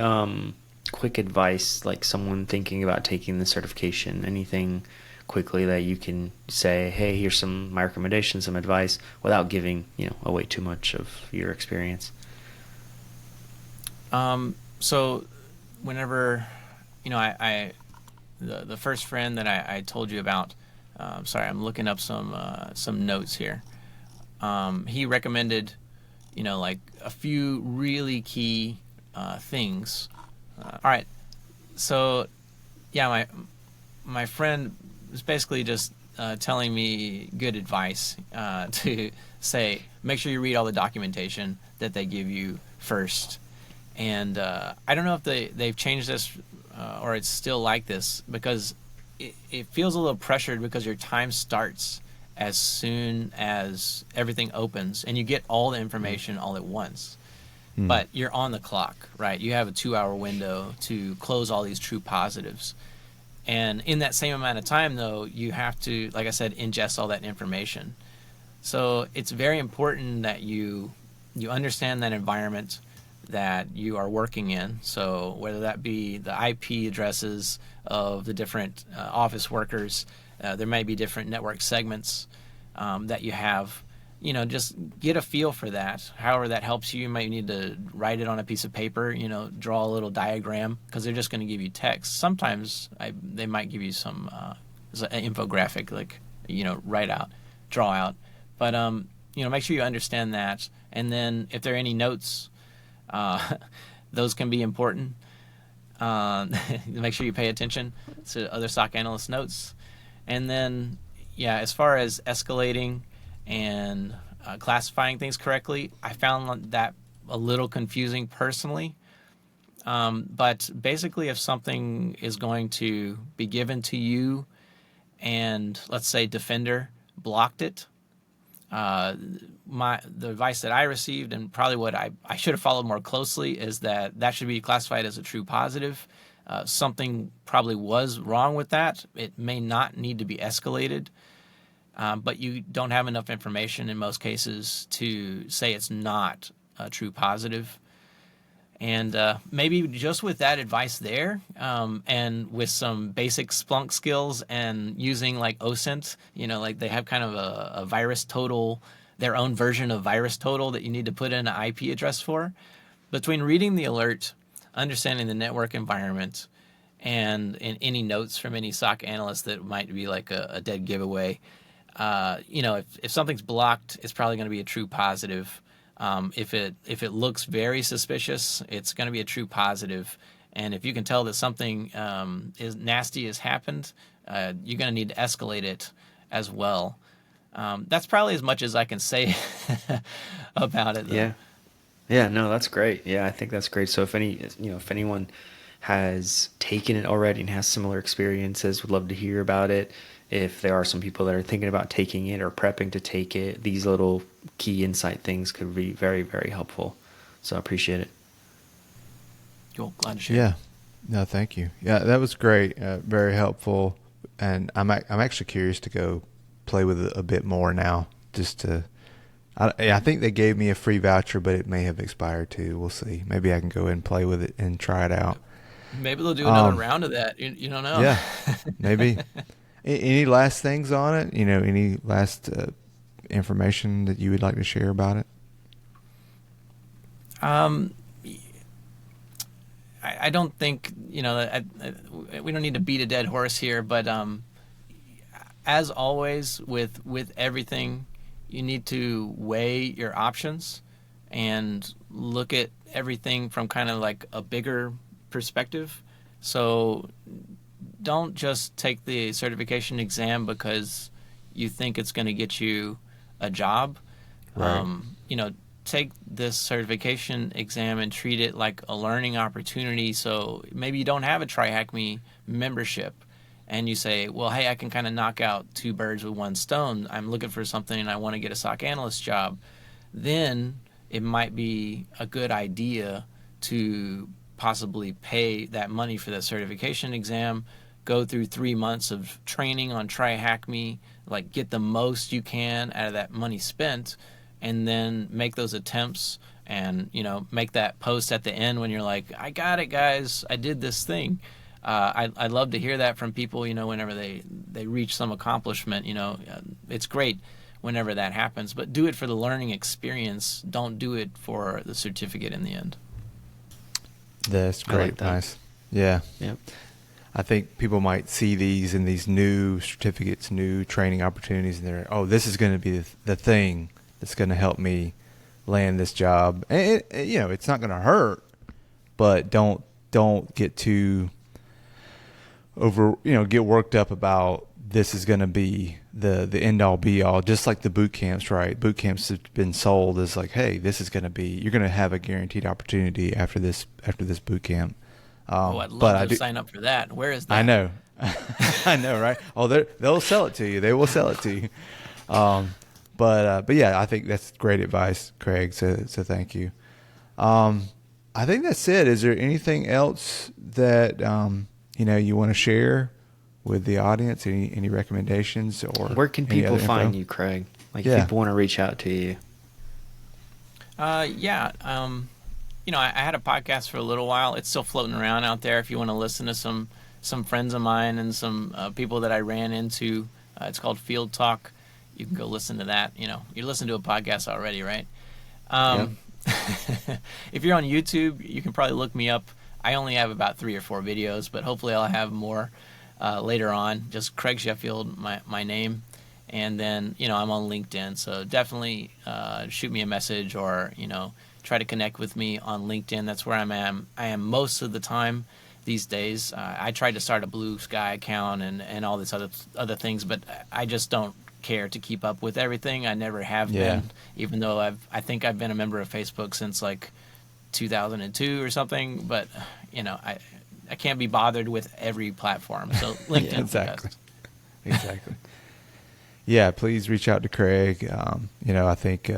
quick advice, like someone thinking about taking the certification, anything quickly that you can say, hey, here's my recommendations, some advice, without giving away too much of your experience? So whenever the first friend that I told you about, sorry, I'm looking up some notes here. He recommended like a few really key things. All right, so yeah, my friend was basically just telling me good advice to say, make sure you read all the documentation that they give you first. And I don't know if they've changed this or it's still like this, because it feels a little pressured because your time starts as soon as everything opens and you get all the information all at once. But you're on the clock, right? You have a 2-hour window to close all these true positives. And in that same amount of time, though, you have to, like I said, ingest all that information. So it's very important that you understand that environment that you are working in. So whether that be the IP addresses of the different office workers, there may be different network segments that you have. Just get a feel for that. However that helps you might need to write it on a piece of paper, draw a little diagram, because they're just going to give you text. Sometimes they might give you some infographic, like, draw out. But, make sure you understand that. And then if there are any notes, those can be important. Make sure you pay attention to other SOC analyst notes. And then, yeah, as far as escalating and classifying things correctly, I found that a little confusing personally. But basically, if something is going to be given to you and let's say Defender blocked it, the advice that I received, and probably what I should have followed more closely, is that should be classified as a true positive. Something probably was wrong with that. It may not need to be escalated, but you don't have enough information in most cases to say it's not a true positive. And maybe just with that advice there, and with some basic Splunk skills and using like OSINT, like they have kind of a virus total, their own version of virus total that you need to put in an IP address for. Between reading the alert, understanding the network environment, and in any notes from any SOC analyst that might be like a dead giveaway, if something's blocked, it's probably going to be a true positive. If it looks very suspicious, it's going to be a true positive. And if you can tell that something is nasty has happened, you're going to need to escalate it as well. That's probably as much as I can say about it, though. Yeah, no, that's great. Yeah, I think that's great. So if anyone has taken it already and has similar experiences, would love to hear about it. If there are some people that are thinking about taking it or prepping to take it, these little key insight things could be very, very helpful. So I appreciate it. Cool. Glad to share. Yeah. No, thank you. Yeah, that was great. Very helpful. And I'm actually curious to go play with it a bit more now. I think they gave me a free voucher, but it may have expired too. We'll see. Maybe I can go and play with it and try it out. Maybe they'll do another round of that. You don't know. Yeah, maybe. Any last things on it? Any last information that you would like to share about it? I don't think, we don't need to beat a dead horse here, but as always with everything, you need to weigh your options and look at everything from kind of like a bigger perspective. So don't just take the certification exam because you think it's going to get you a job. Right. Take this certification exam and treat it like a learning opportunity. So maybe you don't have a TryHackMe membership and you say, well, hey, I can kind of knock out two birds with one stone. I'm looking for something and I want to get a SOC analyst job. Then it might be a good idea to possibly pay that money for that certification exam, go through 3 months of training on TryHackMe, like get the most you can out of that money spent, and then make those attempts and, make that post at the end when you're like, I got it, guys. I did this thing. I'd love to hear that from people, whenever they reach some accomplishment. It's great whenever that happens, but do it for the learning experience. Don't do it for the certificate in the end. That's great. Like that. Nice. Yeah. Yep. I think people might see these in these new certificates, new training opportunities, and they're, this is going to be the thing that's going to help me land this job. And it's not going to hurt, but don't get too get worked up about this is going to be the end all be all. Just like the boot camps, right? Boot camps have been sold as like, hey, this is going to be, you're going to have a guaranteed opportunity after this boot camp. I'd love to sign up for that. Where is that? I know. I know, right? They'll sell it to you. They will sell it to you. But yeah, I think that's great advice, Craig. So thank you. I think that's it. Is there anything else that you want to share with the audience? Any recommendations or where can people find you, Craig? If people want to reach out to you. I had a podcast for a little while. It's still floating around out there. If you want to listen to some friends of mine and some people that I ran into, it's called Field Talk. You can go listen to that. You listen to a podcast already, right? Yep. If you're on YouTube, you can probably look me up. I only have about 3 or 4 videos, but hopefully I'll have more later on. Just Craig Sheffield, my name. And then, I'm on LinkedIn. So definitely shoot me a message or, try to connect with me on LinkedIn. That's where I am most of the time. these days. I tried to start a Blue Sky account and all this other things, but I just don't care to keep up with everything. I never have been, even though I think I've been a member of Facebook since like 2002 or something. But I can't be bothered with every platform. So LinkedIn, exactly. Yeah, please reach out to Craig. I think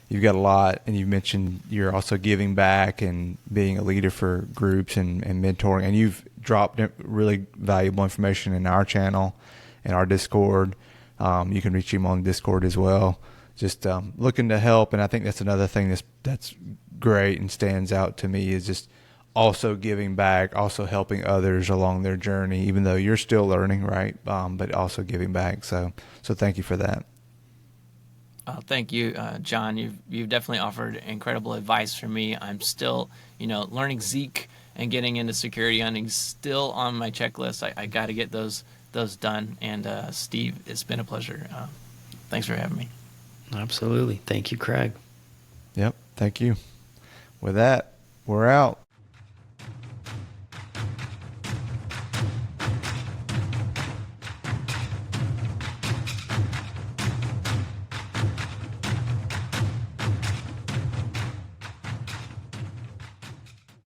you've got a lot, and you mentioned you're also giving back and being a leader for groups and mentoring, and you've dropped really valuable information in our channel and our Discord. You can reach him on Discord as well. Just looking to help, and I think that's another thing that's great and stands out to me is just also giving back, also helping others along their journey, even though you're still learning, right? But also giving back. So thank you for that. Thank you, John. You've definitely offered incredible advice for me. I'm still, learning Zeek and getting into security hunting still on my checklist. I got to get those done. And Steve, it's been a pleasure. Thanks for having me. Absolutely. Thank you, Craig. Yep. Thank you. With that, we're out.